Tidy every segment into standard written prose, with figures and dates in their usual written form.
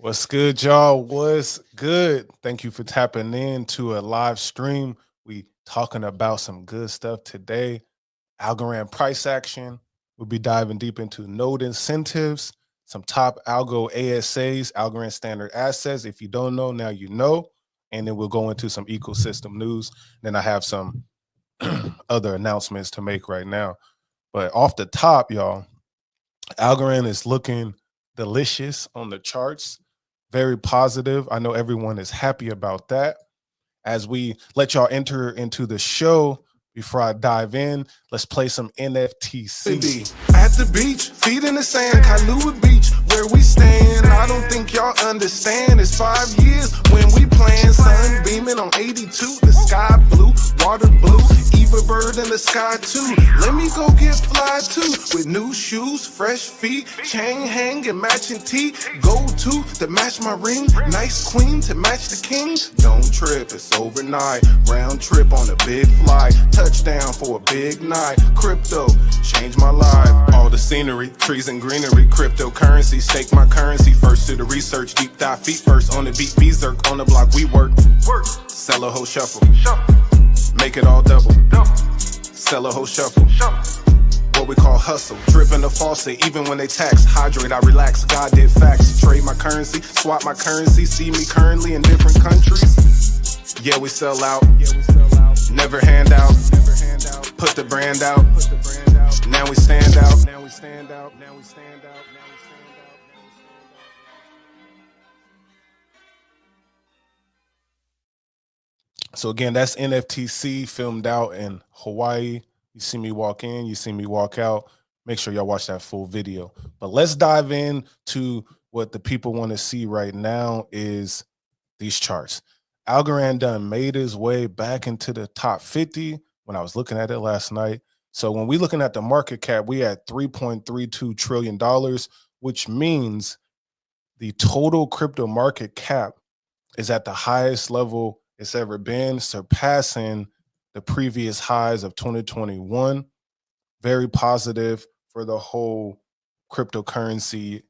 What's good, y'all? What's good? Thank you for tapping in to a live stream. We talking about some good stuff today. Algorand price action. We'll be diving deep into node incentives, some top algo ASAs, Algorand standard assets. If you don't know, now you know. And then we'll go into some ecosystem news. Then I have some other announcements to make right now. But off the top, y'all, Algorand is looking delicious on the charts, very positive. I know everyone is happy about that. As we let y'all enter into the show, before I dive in, let's play some NFTC. At the beach, feet in the sand, Kailua Beach, where we stand. I don't think y'all understand. It's 5 years when we playing, sun beaming on 82, the sky blue, water blue, Eva bird in the sky too. Let me go get fly too, with new shoes, fresh feet, chain hanging, matching tee, gold tooth to match my ring, nice queen to match the king. Don't trip, it's overnight, round trip on a big flight, touchdown for a big night. Crypto changed my life. All the scenery, trees and greenery, cryptocurrency, stake my currency. First to the research, deep dive feet first on the beat, berserk on the block. We work, sell a whole shuffle, make it all double, sell a whole shuffle. What we call hustle, dripping the faucet, even when they tax. Hydrate, I relax, God did facts. Trade my currency, swap my currency. See me currently in different countries. Yeah, we sell out, never hand out. Put the brand out, now we stand out. Now we stand out, now we stand out, now we stand out. So again, that's NFTC filmed out in Hawaii. You see me walk in, you see me walk out. Make sure y'all watch that full video. But let's dive in to what the people want to see right now is these charts. Algorand done made his way back into the top 50 when I was looking at it last night. So when we looking at the market cap, we at $3.32 trillion, which means the total crypto market cap is at the highest level it's ever been, surpassing the previous highs of 2021. Very positive for the whole cryptocurrency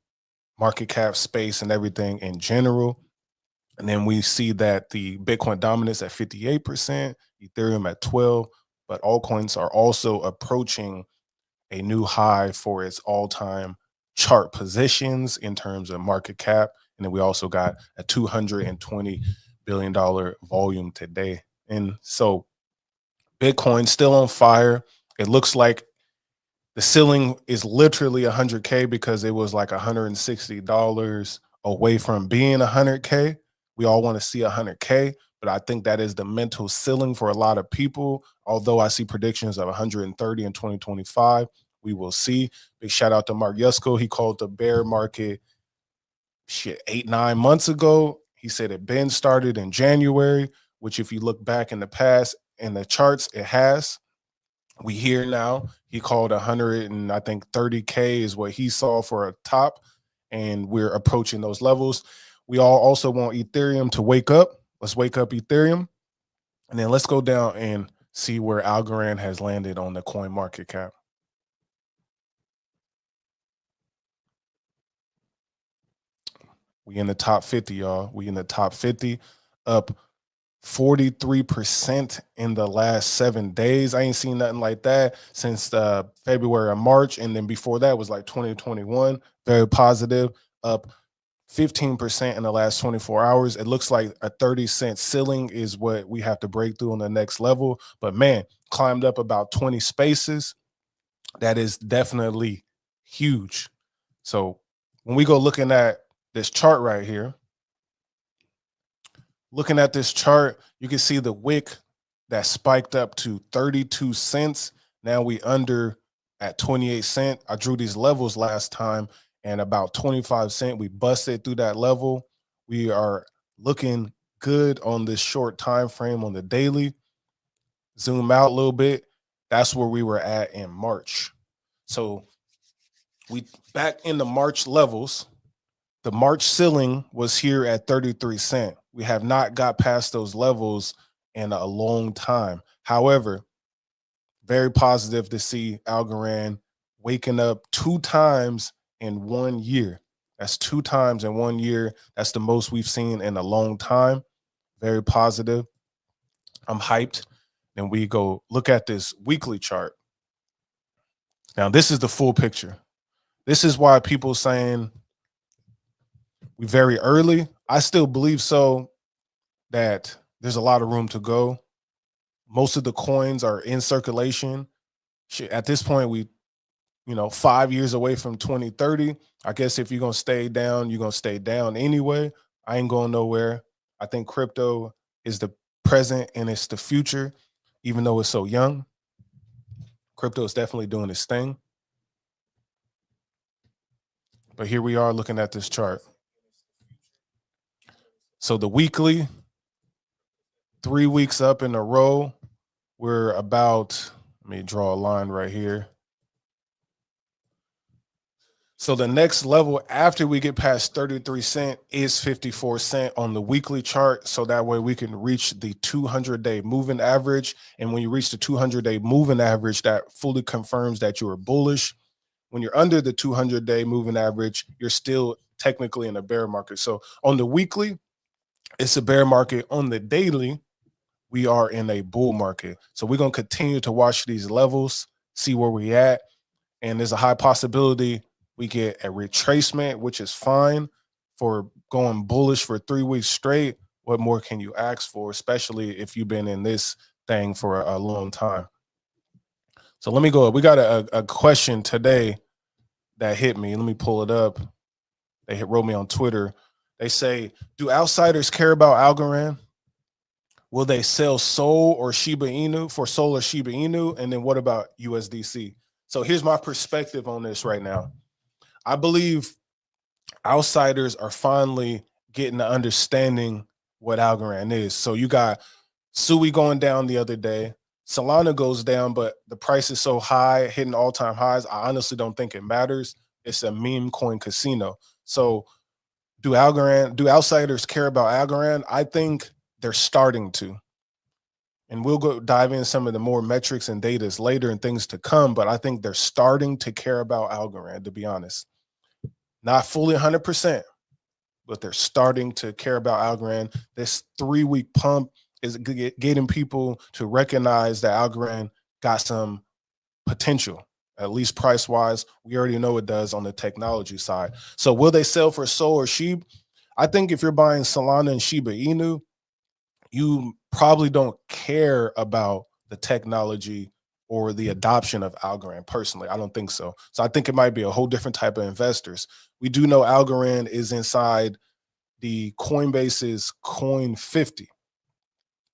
market cap space and everything in general. And then we see that the Bitcoin dominance at 58%, Ethereum at 12%, but altcoins are also approaching a new high for its all-time chart positions in terms of market cap. And then we also got a $220 billion volume today. And so Bitcoin still on fire. It looks like the ceiling is literally 100K because it was like $160 away from being 100K. We all want to see 100K, but I think that is the mental ceiling for a lot of people. Although I see predictions of 130 in 2025, we will see. Big shout out to Mark Yusko. He called the bear market 8-9 months ago. He said it been started in January, which if you look back in the past in the charts, it has. We here now. He called 100 and I think 30K is what he saw for a top, and we're approaching those levels. We all also want Ethereum to wake up. Let's wake up Ethereum, and then let's go down and see where Algorand has landed on the coin market cap. We in the top 50, y'all. We in the top 50, up 43% in the last 7 days. I ain't seen nothing like that since February or March. And then before that was like 2021. Very positive, up 15% in the last 24 hours. It looks like a 30-cent ceiling is what we have to break through on the next level. But man, climbed up about 20 spaces. That is definitely huge. So when we go looking at this chart right here, looking at this chart, you can see the wick that spiked up to 32 cents. Now we under at 28 cents. I drew these levels last time and about 25 cents. We busted through that level. We are looking good on this short time frame on the daily. Zoom out a little bit. That's where we were at in March. So we back in the March levels. The March ceiling was here at 33 cents. We have not got past those levels in a long time. However, very positive to see Algorand waking up 2 times in 1 year. That's 2 times in 1 year. That's the most we've seen in a long time. Very positive. I'm hyped. Then we go look at this weekly chart. Now, this is the full picture. This is why people saying we very early. I still believe so, that there's a lot of room to go. Most of the coins are in circulation. At this point, we 5 years away from 2030. I guess if you're gonna stay down, you're gonna stay down anyway. I ain't going nowhere. I think crypto is the present and it's the future, even though it's so young. Crypto is definitely doing its thing. But here we are looking at this chart. So the weekly, 3 weeks up in a row, we're about, let me draw a line right here. So the next level after we get past 33 cent is 54 cent on the weekly chart. So that way we can reach the 200-day moving average. And when you reach the 200-day moving average, that fully confirms that you are bullish. When you're under the 200-day moving average, you're still technically in a bear market. So on the weekly, it's a bear market. On the daily, we are in a bull market. So we're going to continue to watch these levels, see where we at. And there's a high possibility we get a retracement, which is fine for going bullish for 3 weeks straight. What more can you ask for, especially if you've been in this thing for a long time? So let me go. We got a question today that hit me. Let me pull it up. They wrote me on Twitter. They say, do outsiders care about Algorand? Will they sell Sol or Shiba Inu for Sol or Shiba Inu? And then what about USDC? So here's my perspective on this right now. I believe outsiders are finally getting the understanding what Algorand is. So you got Sui going down the other day. Solana goes down, but the price is so high, hitting all-time highs. I honestly don't think it matters. It's a meme coin casino. So do outsiders care about Algorand? I think they're starting to. And we'll go dive in some of the more metrics and data later and things to come, but I think they're starting to care about Algorand, to be honest. Not fully 100%, but they're starting to care about Algorand. This 3-week pump is getting people to recognize that Algorand got some potential, at least price-wise. We already know it does on the technology side. So will they sell for Sol or Shib? I think if you're buying Solana and Shiba Inu, you probably don't care about the technology or the adoption of Algorand. Personally, I don't think so. So I think it might be a whole different type of investors. We do know Algorand is inside the Coinbase's Coin 50.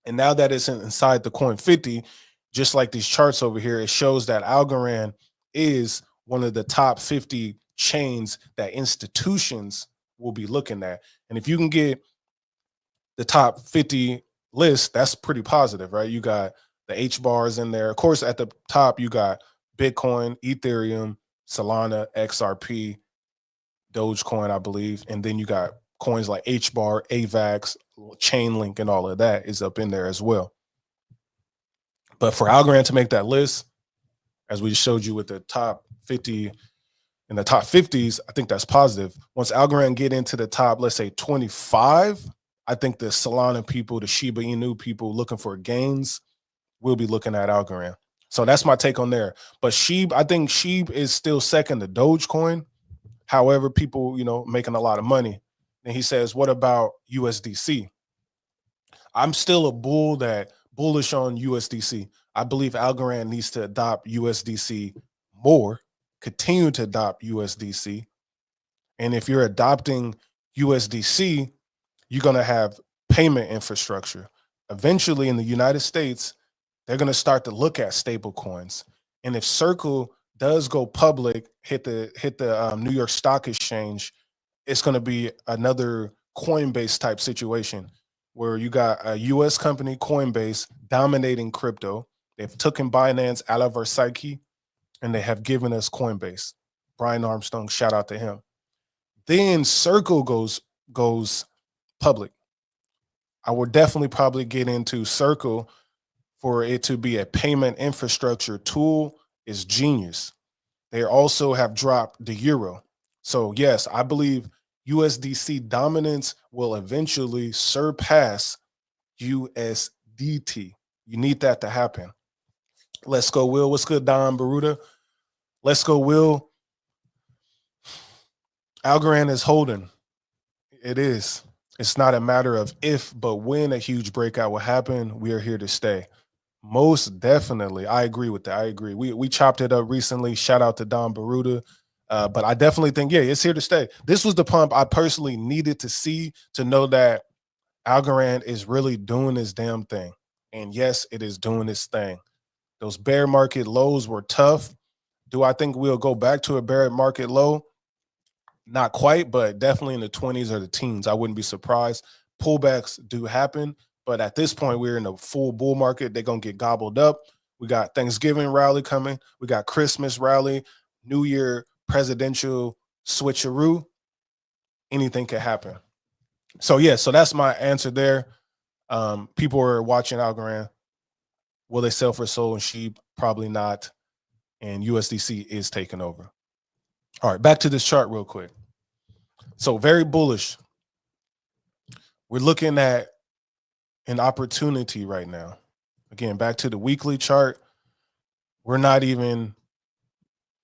And now that it's inside the Coin 50, just like these charts over here, it shows that Algorand is one of the top 50 chains that institutions will be looking at. And if you can get the top 50 list, that's pretty positive, right? You got the H bars in there. Of course, at the top, you got Bitcoin, Ethereum, Solana, XRP, Dogecoin, I believe. And then you got coins like H bar, AVAX, Chainlink, and all of that is up in there as well. But for Algorand to make that list, as we showed you with the top 50 in the top 50s, I think that's positive. Once Algorand get into the top, let's say 25, I think the Solana people, the Shiba Inu people looking for gains will be looking at Algorand. So that's my take on there. But Sheeb, I think Sheeb is still second to Dogecoin. However, people, making a lot of money. And he says, what about USDC? I'm still a bullish on USDC. I believe Algorand needs to adopt USDC more, continue to adopt USDC. And if you're adopting USDC, you're going to have payment infrastructure. Eventually in the United States, they're going to start to look at stable coins. And if Circle does go public, hit the New York Stock Exchange, it's going to be another Coinbase type situation where you got a US company, Coinbase, dominating crypto. They've taken Binance out of our psyche, and they have given us Coinbase. Brian Armstrong, shout out to him. Then Circle goes public. I would definitely probably get into Circle. For it to be a payment infrastructure tool is genius. They also have dropped the euro. So yes, I believe USDC dominance will eventually surpass USDT. You need that to happen. Let's go, Will. What's good, Don Baruta? Let's go, Will. Algorand is holding. It is. It's not a matter of if, but when a huge breakout will happen. We are here to stay. Most definitely. I agree with that. I agree. We chopped it up recently. Shout out to Don Baruta. But I definitely think, yeah, it's here to stay. This was the pump I personally needed to see to know that Algorand is really doing his damn thing. And yes, it is doing its thing. Those bear market lows were tough. Do I think we'll go back to a bear market low? Not quite, but definitely in the 20s or the teens. I wouldn't be surprised. Pullbacks do happen, but at this point, we're in a full bull market. They're going to get gobbled up. We got Thanksgiving rally coming. We got Christmas rally, New Year presidential switcheroo. Anything could happen. So, yeah, so that's my answer there. People are watching Algorand. Will they sell for soul and sheep? Probably not. And USDC is taking over. All right, back to this chart real quick. So very bullish. We're looking at an opportunity right now. Again, back to the weekly chart. We're not even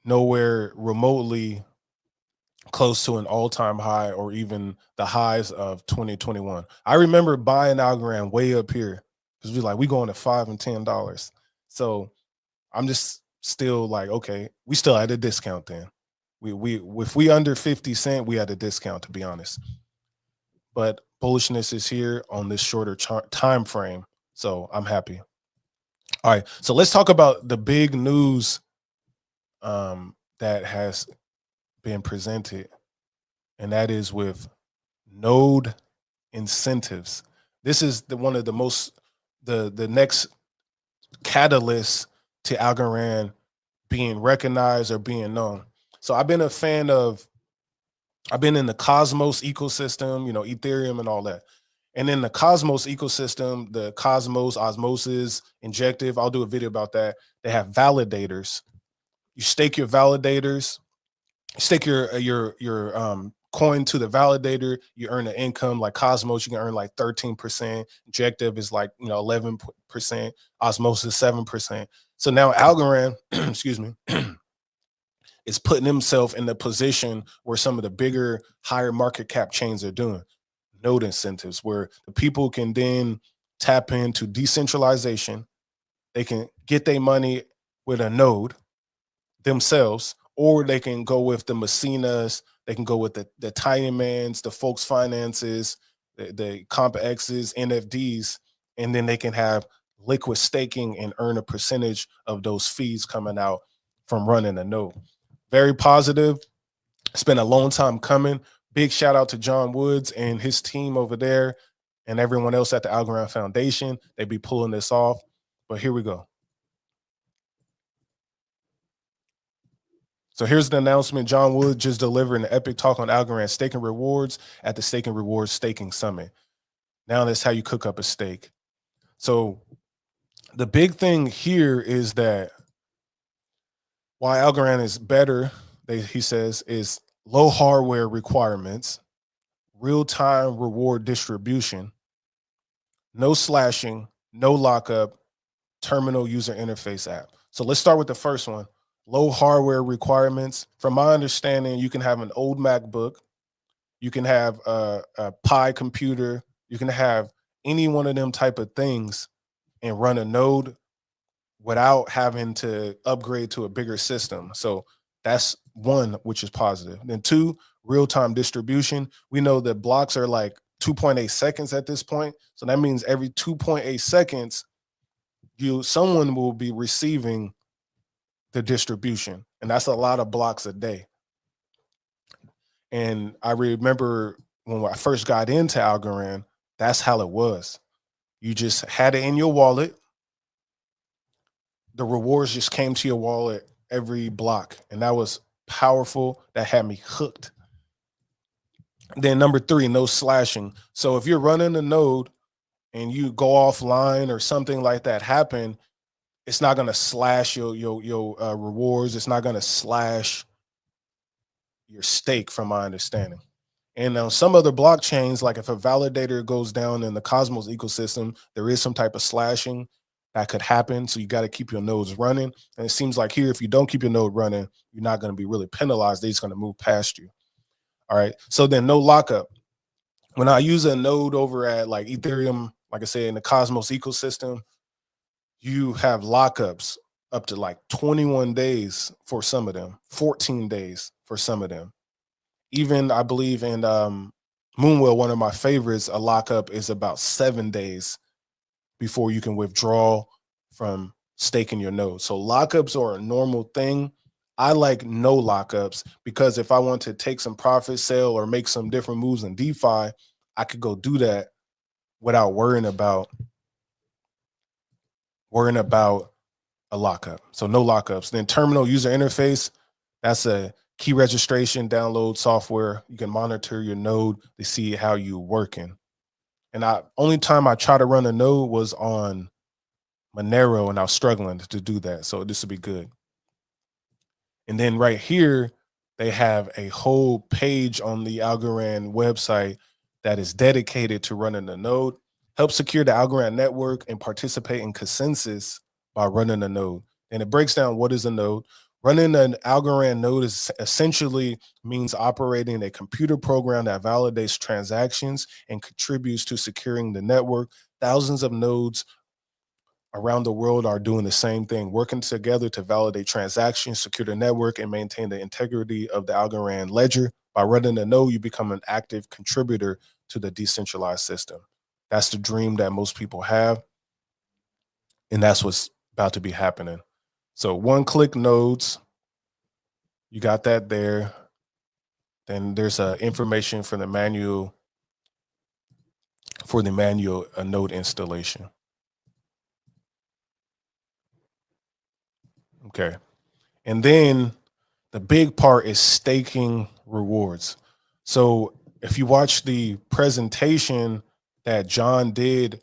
nowhere remotely close to an all-time high or even the highs of 2021. I remember buying Algorand way up here because we going to $5 and $10. So I'm just still like, okay, we still at a discount then. If we under 50 cent, we at a discount, to be honest. But bullishness is here on this shorter time frame. So I'm happy. All right. So let's talk about the big news that has been presented. And that is with node incentives. This is one of the most the next catalyst to Algorand being recognized or being known. So I've been a fan of, I've been in the Cosmos ecosystem, Ethereum and all that. And in the Cosmos ecosystem, the Cosmos, Osmosis, Injective, I'll do a video about that. They have validators. You stake your validators, stake your coin to the validator, you earn an income. Like Cosmos, you can earn like 13%. Injective is like 11%. Osmosis 7%. So now Algorand, excuse me, is putting himself in the position where some of the bigger, higher market cap chains are doing. Node incentives, where the people can then tap into decentralization. They can get their money with a node themselves, or they can go with the Messinas, they can go with the Tiny Mans, the Folks Finances, the Comp X's, NFDs, and then they can have liquid staking and earn a percentage of those fees coming out from running a node. Very positive. It's been a long time coming. Big shout out to John Woods and his team over there and everyone else at the Algorand Foundation. They be pulling this off. But here we go. So here's the announcement. John Woods just delivered an epic talk on Algorand staking rewards at the Staking Rewards Staking Summit. Now that's how you cook up a stake. So the big thing here is that why Algorand is better, he says, is low hardware requirements, real-time reward distribution, no slashing, no lockup, terminal user interface app. So let's start with the first one. Low hardware requirements. From my understanding, you can have an old MacBook, you can have a Pi computer, you can have any one of them type of things and run a node without having to upgrade to a bigger system. So that's one, which is positive. Then two, real-time distribution. We know that blocks are like 2.8 seconds at this point. So that means every 2.8 seconds, someone will be receiving the distribution. And that's a lot of blocks a day. And I remember when I first got into Algorand, that's how it was. You just had it in your wallet. The rewards just came to your wallet every block. And that was powerful. That had me hooked. Then number three, no slashing. So if you're running a node and you go offline or something like that happen, it's not going to slash your rewards. It's not going to slash your stake, from my understanding. And some other blockchains, like if a validator goes down in the Cosmos ecosystem, there is some type of slashing that could happen. So you got to keep your nodes running. And it seems like here, if you don't keep your node running, you're not going to be really penalized. They're just going to move past you. All right. So then no lockup. When I use a node over at like Ethereum, like I said, in the Cosmos ecosystem, you have lockups up to like 21 days for some of them, 14 days for some of them. Even I believe in Moonwell, one of my favorites, a lockup is about 7 days before you can withdraw from staking your node. So lockups are a normal thing. I like no lockups because if I want to take some profit, sell, or make some different moves in DeFi, I could go do that without worrying about a lockup. So no lockups. Then terminal user interface, that's a key registration, download software. You can monitor your node to see how you're working. And only time I try to run a node was on Monero, and I was struggling to do that. So this would be good. And then right here, they have a whole page on the Algorand website that is dedicated to running the node. Help secure the Algorand network and participate in consensus by running a node. And it breaks down what is a node. Running an Algorand node is essentially means operating a computer program that validates transactions and contributes to securing the network. Thousands of nodes around the world are doing the same thing, working together to validate transactions, secure the network, and maintain the integrity of the Algorand ledger. By running a node, you become an active contributor to the decentralized system. That's the dream that most people have, and that's what's about to be happening. So one-click nodes, you got that there. Then there's information for the manual node installation. Okay, and then the big part is staking rewards. So if you watch the presentation that John did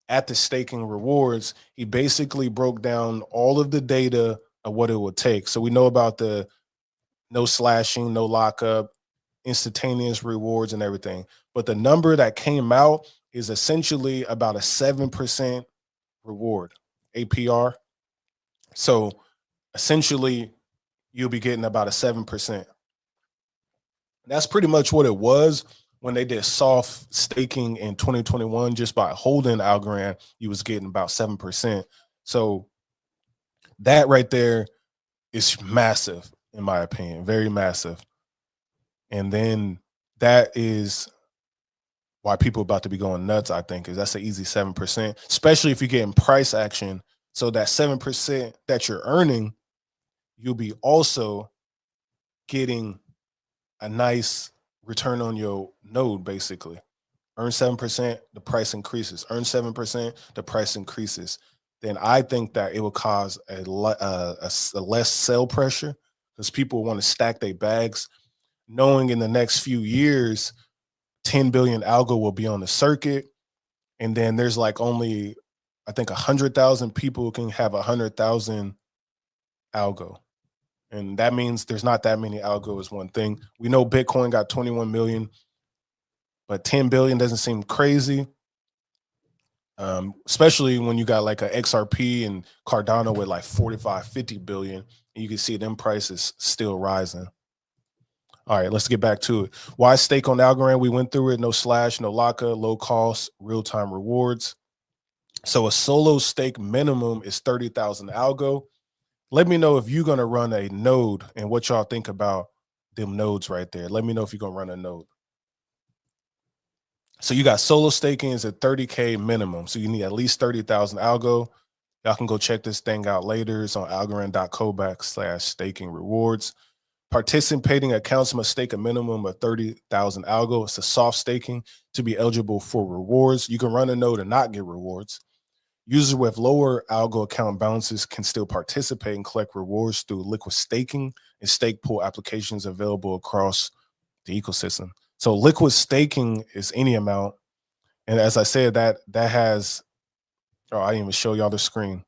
at the staking rewards, he basically broke down all of the data of what it would take. So we know about the no slashing, no lockup, instantaneous rewards and everything. But the number that came out is essentially about a 7% reward, APR. So essentially, you'll be getting about a 7%. That's pretty much what it was when they did soft staking in 2021. Just by holding Algorand, you was getting about 7%. So that right there is massive, in my opinion, very massive. And then that is why people about to be going nuts, I think, is that's an easy 7%, especially if you're getting price action. So that 7% that you're earning, you'll be also getting a nice return on your node, basically. Earn 7%, the price increases. Earn 7%, the price increases. Then I think that it will cause a less sell pressure because people want to stack their bags, knowing in the next few years, 10 billion algo will be on the circuit. And then there's like only, I think, 100,000 people can have 100,000 algo. And that means there's not that many algo is one thing. We know Bitcoin got 21 million, but 10 billion doesn't seem crazy. Especially when you got like a XRP and Cardano with like 45, 50 billion, and you can see them prices still rising. All right, let's get back to it. Why stake on Algorand? We went through it. No slash, no lockup, low cost, real-time rewards. So a solo stake minimum is 30,000 algo. Let me know if you're going to run a node and what y'all think about them nodes right there. Let me know if you're going to run a node. So you got solo staking is a 30K minimum. So you need at least 30,000 algo. Y'all can go check this thing out later. It's on algorand.co/staking rewards. Participating accounts must stake a minimum of 30,000 algo. It's a soft staking to be eligible for rewards. You can run a node and not get rewards. Users with lower algo account balances can still participate and collect rewards through liquid staking and stake pool applications available across the ecosystem. So liquid staking is any amount. And as I said, that has, oh, I didn't even show y'all the screen.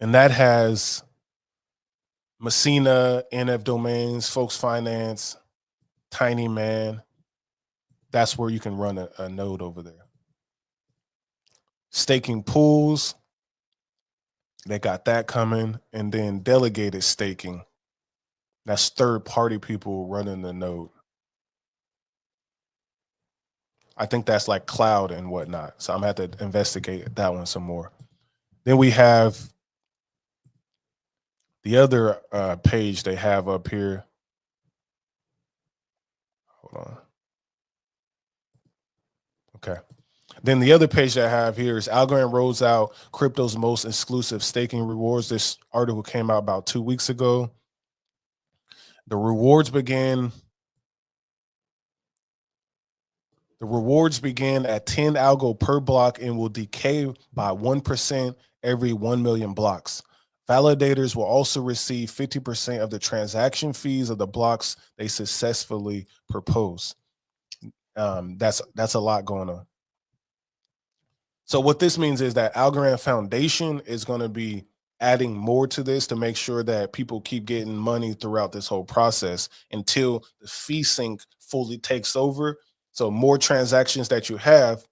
And that has Messina, NF Domains, Folks Finance, Tiny Man. That's where you can run a node over there. Staking pools, they got that coming. And then delegated staking. That's third-party people running the node. I think that's like cloud and whatnot. So I'm gonna have to investigate that one some more. Then we have the other page they have up here. Hold on. Okay. Then the other page that I have here is Algorand rolls out crypto's most exclusive staking rewards. This article came out about 2 weeks ago. The rewards begin at 10 algo per block and will decay by 1% every 1 million blocks. Validators will also receive 50% of the transaction fees of the blocks they successfully propose. That's a lot going on. So what this means is that Algorand Foundation is going to be adding more to this to make sure that people keep getting money throughout this whole process until the fee sync fully takes over. So more transactions that you have,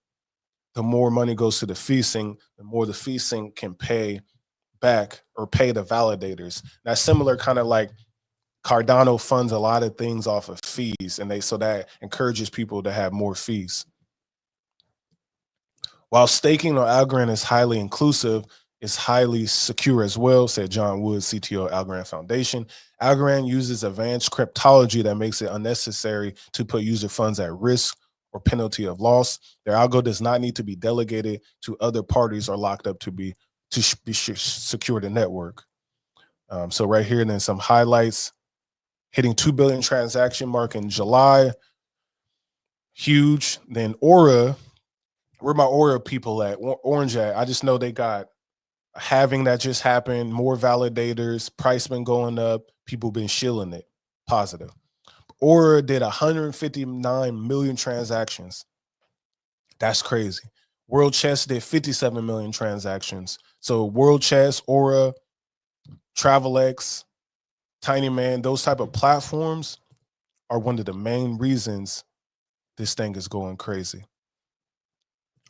the more money goes to the fee sync, the more the fee sync can pay back or pay the validators. That's similar, kind of like Cardano funds a lot of things off of fees, and so that encourages people to have more fees. While staking on Algorand is highly inclusive, it's highly secure as well, said John Wood, CTO of Algorand Foundation. Algorand uses advanced cryptology that makes it unnecessary to put user funds at risk or penalty of loss. Their algo does not need to be delegated to other parties or locked up to secure the network. So right here, and then some highlights. Hitting 2 billion transaction mark in July. Huge. Then Aura. Where my Aura people at? Orange at? I just know they got a halving that just happened, more validators, price been going up, people been shilling it, positive. Aura did 159 million transactions. That's crazy. World Chess did 57 million transactions. So World Chess, Aura, TravelX, Tiny Man, those type of platforms are one of the main reasons this thing is going crazy.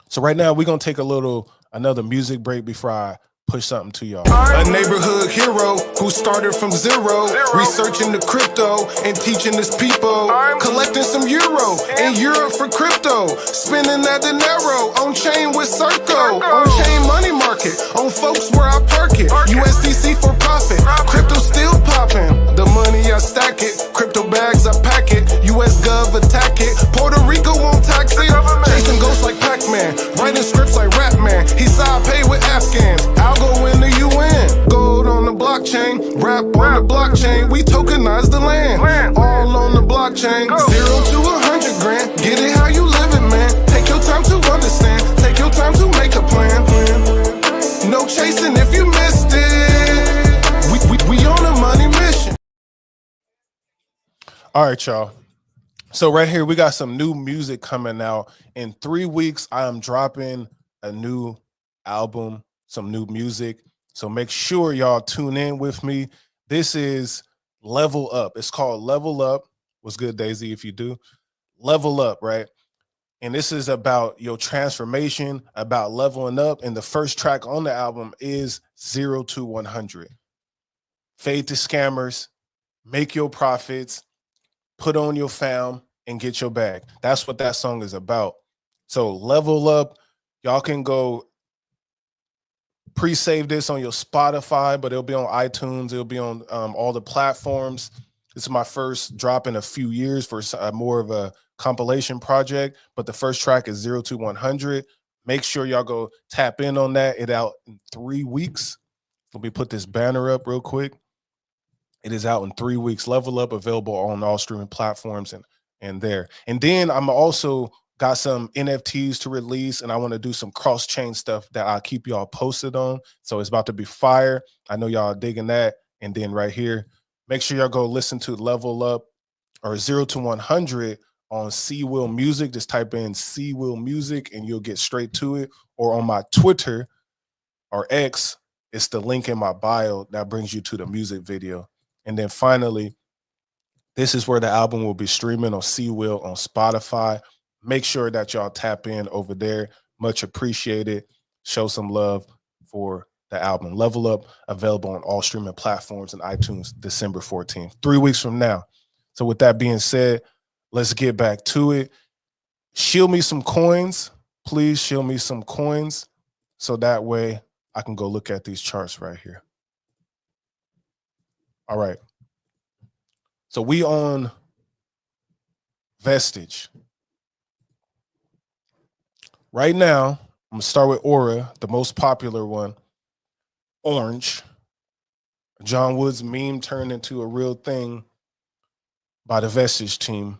So right now we're gonna take another music break before I push something to y'all. A neighborhood hero who started from zero, researching the crypto and teaching his people, collecting some euro in Europe for crypto, spending that dinero on chain with Circo, on chain money market, on folks where I park it, USDC for profit, crypto still popping, the money I stack it, crypto bags I pack it, US Gov attack it, Puerto Rico won't tax it, chasing ghosts like Pac-Man, writing scripts like Rapman, he side pay with Afghans, Algo in the UN, gold on the blockchain, rap on the blockchain, we tokenize the land, all on the blockchain, 0 to 100 grand, get it how you live it, man, take your time to understand, take your time to make a plan, no chasing if you missed it, we on a money mission. All right, y'all. So right here, we got some new music coming out. In 3 weeks, I am dropping a new album, some new music. So make sure y'all tune in with me. This is Level Up. It's called Level Up. What's good, Daisy, if you do? Level Up, right? And this is about your transformation, about leveling up. And the first track on the album is 0 to 100. Fade to scammers, make your profits, put on your fam, and get your bag. That's what that song is about. So Level Up, y'all can go pre-save this on your Spotify, but it'll be on iTunes. It'll be on all the platforms. This is my first drop in a few years for more of a compilation project, but the first track is 0 to 100. Make sure y'all go tap in on that. It's out in 3 weeks. Let me put this banner up real quick. It is out in 3 weeks. Level Up, available on all streaming platforms and there. And then I'm also got some NFTs to release, and I want to do some cross-chain stuff that I'll keep y'all posted on. So it's about to be fire. I know y'all digging that. And then right here, make sure y'all go listen to Level Up or 0 to 100 on C Will Music. Just type in C Will Music and you'll get straight to it. Or on my Twitter or X, it's the link in my bio that brings you to the music video. And then finally, This is where the album will be streaming on C-Will on Spotify. Make sure that y'all tap in over there. Much appreciated. Show some love for the album Level Up, available on all streaming platforms and iTunes December 14th, 3 weeks from now. So with that being said, let's get back to it. Shield me some coins. Please shield me some coins so that way I can go look at these charts right here. All right. So we on Vestige. Right now, I'm gonna start with Aura, the most popular one. Orange. John Wood's meme turned into a real thing by the Vestige team.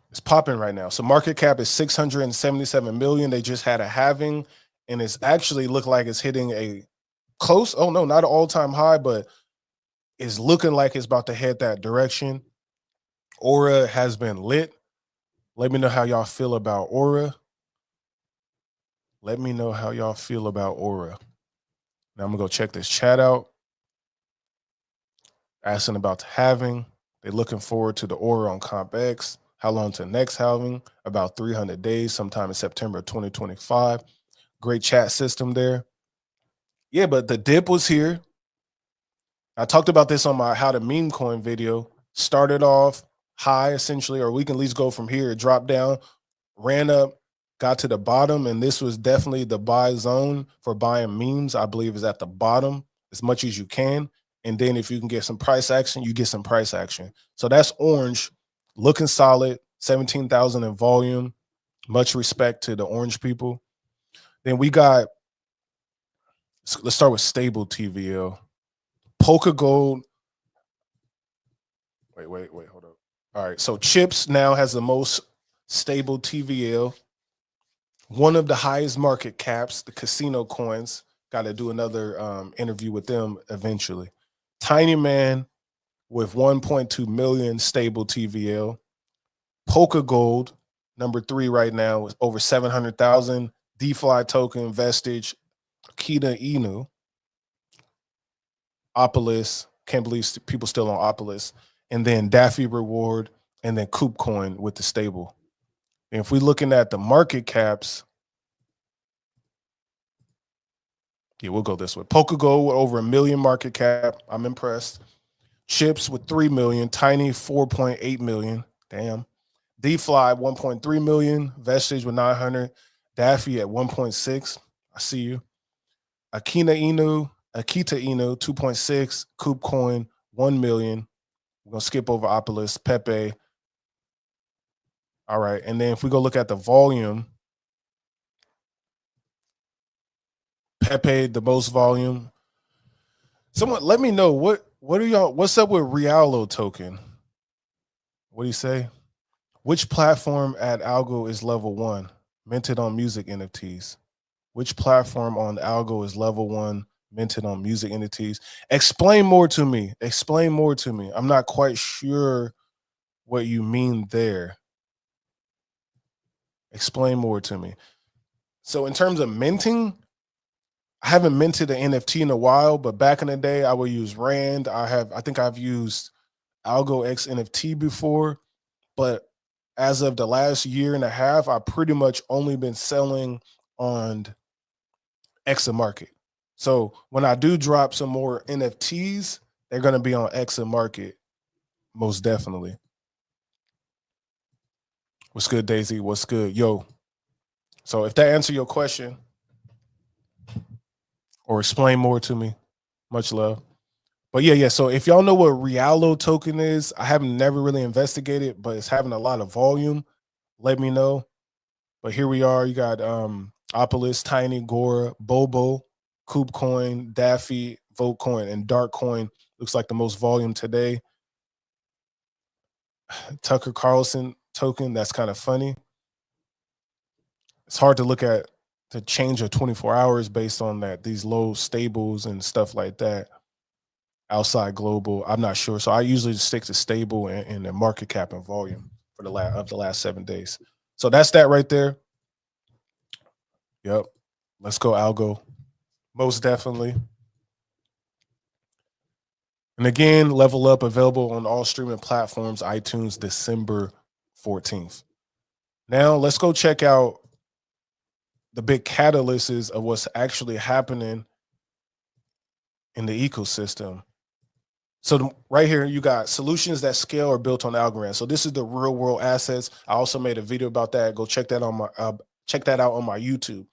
It's popping right now. So market cap is 677 million. They just had a halving, and it's actually looked like it's hitting a close. Oh no, not an all-time high, but it's looking like it's about to head that direction. Aura has been lit. Let me know how y'all feel about Aura. Let me know how y'all feel about Aura. Now I'm gonna go check this chat out. Asking about the halving. They're looking forward to the Aura on CompX. How long to next halving? About 300 days, sometime in September 2025. Great chat system there. Yeah, but the dip was here. I talked about this on my how to meme coin video. Started off high essentially, or we can at least go from here, drop down, ran up, got to the bottom, and this was definitely the buy zone for buying memes. I believe is at the bottom as much as you can. And then if you can get some price action, you get some price action. So that's orange, looking solid, 17,000 in volume. Much respect to the orange people. Then we got, let's start with stable TVL. Polka Gold. Wait, hold up. All right, so Chips now has the most stable TVL, one of the highest market caps, the casino coins. Got to do another interview with them eventually. Tiny Man with 1.2 million stable TVL. Polka Gold, number 3 right now, with over 700,000. DeFi token, Vestige, Akita Inu, Opolis. Can't believe people still on Opolis. And then Daffy Reward, and then KubeCoin with the stable. And if we're looking at the market caps, yeah, we'll go this way. Polka Gold with over 1 million market cap. I'm impressed. Chips with 3 million. Tiny 4.8 million. Damn. DFly 1.3 million. Vestige with 900. Daffy at 1.6. I see you. Akita Inu 2.6. KubeCoin 1 million. We're gonna skip over Opolis, Pepe. All right, and then if we go look at the volume, Pepe the most volume. Someone let me know what are y'all? What's up with Realo token? What do you say? Which platform at Algo is level 1? Minted on music NFTs. Which platform on Algo is level 1? Minted on music NFTs. Explain more to me. Explain more to me. I'm not quite sure what you mean there. Explain more to me. So in terms of minting, I haven't minted an NFT in a while, but back in the day, I would use Rand. I think I've used Algo X NFT before, but as of the last year and a half, I've pretty much only been selling on Exit Market. So when I do drop some more NFTs, they're going to be on Exit Market, most definitely. What's good, Daisy? What's good? Yo. So if that answer your question or explain more to me, much love. But yeah. So if y'all know what Realo token is, I haven't never really investigated, but it's having a lot of volume. Let me know. But here we are. You got Opolis, Tiny, Gora, Bobo, KubeCoin, Daffy, Votecoin, and Darkcoin. Looks like the most volume today. Tucker Carlson token. That's kind of funny. It's hard to look at the change of 24 hours based on that, these low stables and stuff like that. Outside global, I'm not sure. So I usually just stick to stable and the market cap and volume for the last 7 days. So that's that right there. Yep. Let's go Algo. Most definitely. And again, Level Up available on all streaming platforms, iTunes, December 14th. Now let's go check out the big catalysts of what's actually happening in the ecosystem. So right here, you got solutions that scale are built on Algorand. So this is the real world assets. I also made a video about that. Go check that out on my YouTube.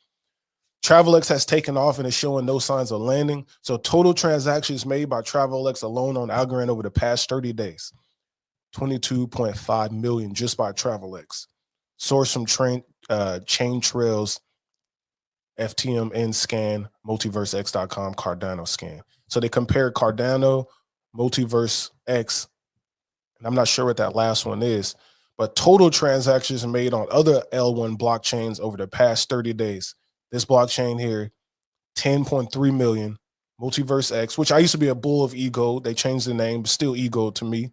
TravelX has taken off and is showing no signs of landing. So total transactions made by TravelX alone on Algorand over the past 30 days, 22.5 million just by TravelX. Source from Chain Trails, FTMN Scan, MultiverseX.com, Cardano Scan. So they compared Cardano, Multiverse X, and I'm not sure what that last one is, but total transactions made on other L1 blockchains over the past 30 days. This blockchain here, 10.3 million. Multiverse X, which I used to be a bull of Ego. They changed the name, but still Ego to me,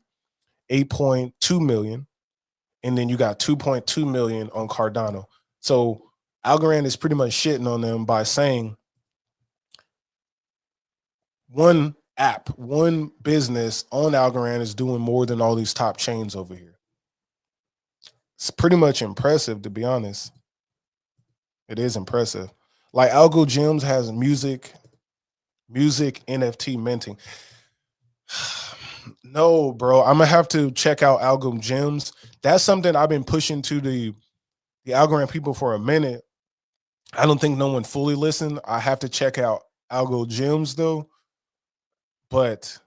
8.2 million. And then you got 2.2 million on Cardano. So Algorand is pretty much shitting on them by saying one app, one business on Algorand is doing more than all these top chains over here. It's pretty much impressive, to be honest. It is impressive. Like Algo Gems has music NFT minting. No, bro. I'm gonna have to check out Algo Gems. That's something I've been pushing to the Algorand people for a minute. I don't think no one fully listened. I have to check out Algo Gems though. But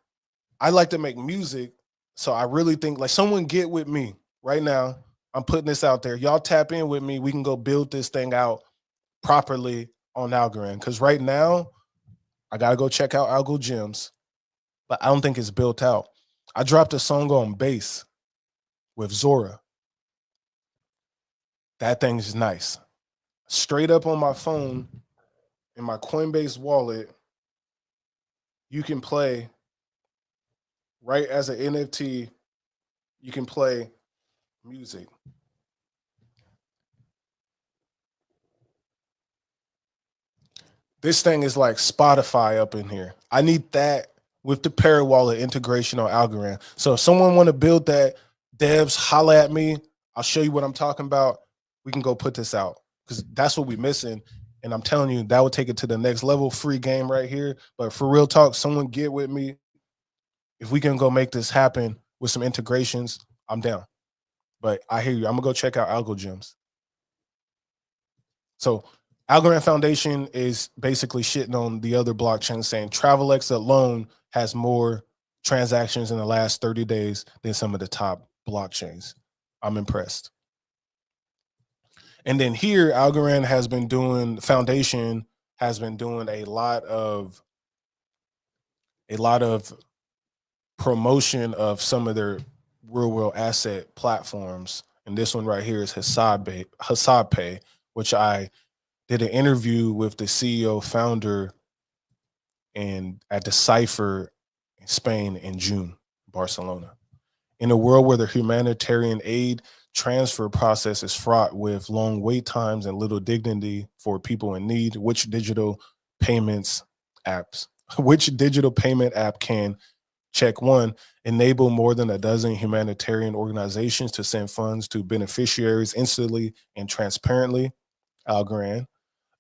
I like to make music, so I really think like someone get with me right now. I'm putting this out there. Y'all tap in with me. We can go build this thing out properly on Algorand. Because right now, I gotta go check out Algo Gems, but I don't think it's built out. I dropped a song on bass with Zora. That thing is nice. Straight up on my phone in my Coinbase wallet, you can play right as an NFT. You can play music. This thing is like Spotify up in here. I need that with the Parrot Wallet integration on Algorand. So if someone want to build that, devs, holla at me. I'll show you what I'm talking about. We can go put this out because that's what we're missing. And I'm telling you, that would take it to the next level. Free game right here. But for real talk, someone get with me. If we can go make this happen with some integrations, I'm down. But I hear you. I'm gonna go check out Algo Gems. So Algorand Foundation is basically shitting on the other blockchain, saying TravelX alone has more transactions in the last 30 days than some of the top blockchains. I'm impressed. And then here, Algorand has been doing, Foundation has been doing a lot of promotion of some of their real world asset platforms. And this one right here is Hassad Pay, which I did an interview with the CEO founder and at the Cipher in Spain in June, Barcelona. In a world where the humanitarian aid transfer process is fraught with long wait times and little dignity for people in need, payments apps, which digital payment app can check one, enable more than a dozen humanitarian organizations to send funds to beneficiaries instantly and transparently? Algorand.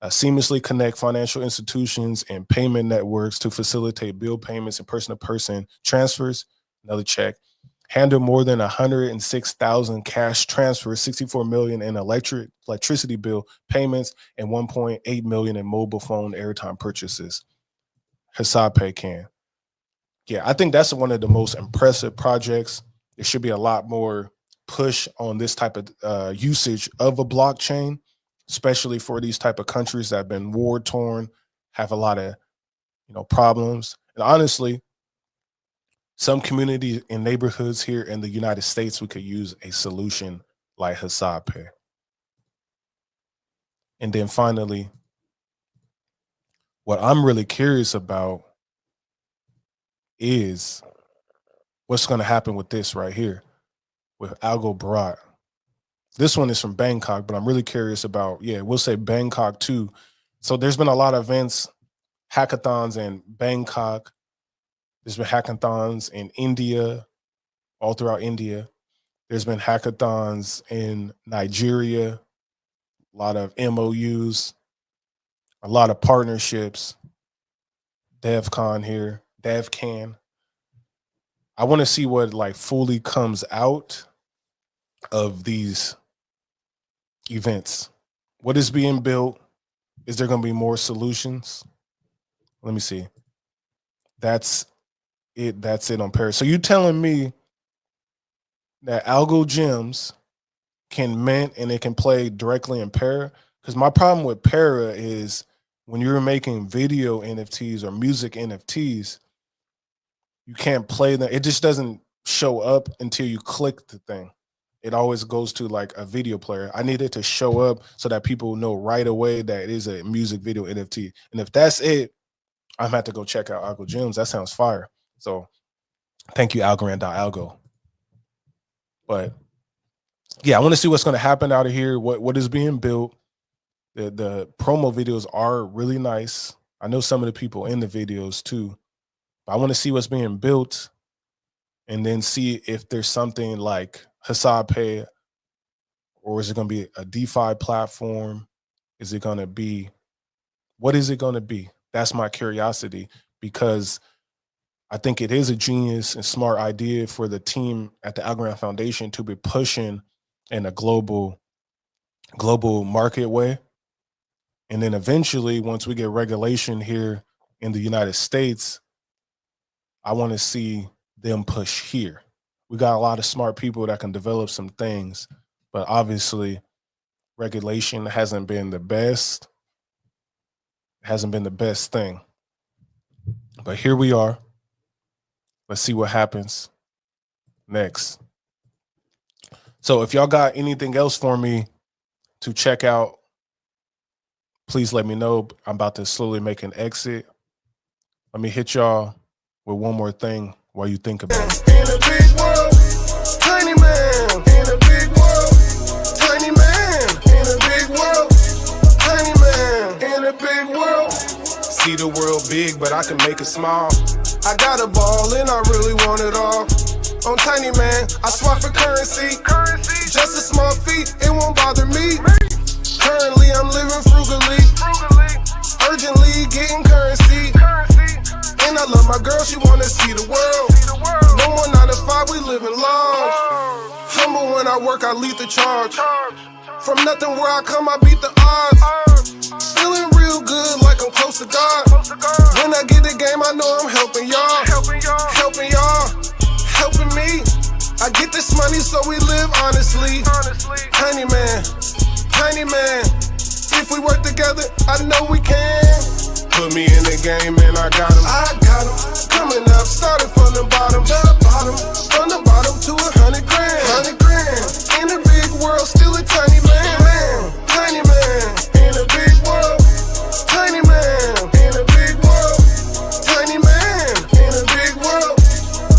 Seamlessly connect financial institutions and payment networks to facilitate bill payments and person to person transfers. Another check. Handle more than 106,000 cash transfers, 64 million in electricity bill payments, and 1.8 million in mobile phone airtime purchases. Hassad Pay can. Yeah, I think that's one of the most impressive projects. There should be a lot more push on this type of usage of a blockchain, especially for these type of countries that have been war torn, have a lot of problems. And honestly, some communities and neighborhoods here in the United States, we could use a solution like Hassad Pay. And then finally, what I'm really curious about is what's going to happen with this right here with Algo Barat. This one is from Bangkok, but I'm really curious about, we'll say Bangkok too. So there's been a lot of events, hackathons in Bangkok. There's been hackathons in India, all throughout India. There's been hackathons in Nigeria, a lot of MOUs, a lot of partnerships. DevCon here, DevCan. I want to see what like fully comes out of these events. What is being built? Is there going to be more solutions? Let me see. That's it. That's it on Para. So you telling me that Algo Gems can mint and it can play directly in Para? Because my problem with Para is when you're making video NFTs or music NFTs, you can't play them. It just doesn't show up until you click the thing. It always goes to like a video player. I need it to show up so that people know right away that it is a music video NFT. And if that's it, I'm gonna have to go check out Algo Gems. That sounds fire. So thank you, Algorand.algo. But yeah, I want to see what's going to happen out of here. What is being built. The promo videos are really nice. I know some of the people in the videos too. But I want to see what's being built and then see if there's something like Hassad Pay, or is it going to be a DeFi platform? Is it going to be, what is it going to be? That's my curiosity, because I think it is a genius and smart idea for the team at the Algorand Foundation to be pushing in a global market way. And then eventually, once we get regulation here in the United States, I want to see them push here. We got a lot of smart people that can develop some things, but obviously regulation hasn't been the best. Hasn't been the best thing. But here we are. Let's see what happens next. So if y'all got anything else for me to check out, please let me know. I'm about to slowly make an exit. Let me hit y'all with one more thing while you think about it. In a big world, tiny man. In a big world, tiny man. In a big world, tiny man. In a big world. See the world big, but I can make it small. I got a ball and I really want it all. On Tiny Man, I swap for currency. Just a small fee, it won't bother me. Currently, I'm living frugally. Urgently getting currency. And I love my girl, she wanna see the world. No more 9 to 5, we living large. Humble when I work, I lead the charge. From nothing where I come, I beat the odds. Feeling real good, like I'm close to God. When I get the game, I know I'm helping y'all. Helping y'all, helping me. I get this money, so we live honestly. Tiny man, tiny man. If we work together, I know we can. Put me in the game and I got him. I got him. Coming up, started from the bottom. From the bottom to 100 grand. 100 grand. In a big world, still a tiny man. Tiny man. In a big world. Tiny man. In a big world. Tiny man. In a big world.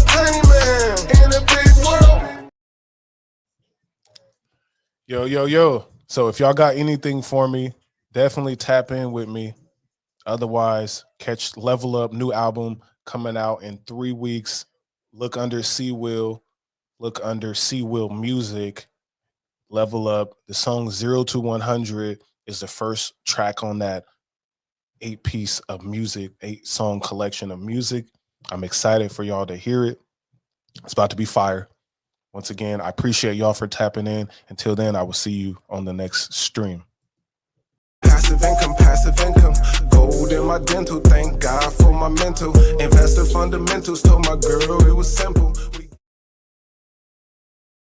Tiny man. In a big world. Yo. So if y'all got anything for me, definitely tap in with me. Otherwise, catch Level Up, new album coming out in 3 weeks. Look under C-Will. Look under C-Will Music. Level Up. The song 0 to 100 is the first track on that 8-piece of music, 8-song collection of music. I'm excited for y'all to hear it. It's about to be fire. Once again, I appreciate y'all for tapping in. Until then, I will see you on the next stream. Passive income, gold in my dental. Thank God for my mental. Investor fundamentals, told my girl it was simple.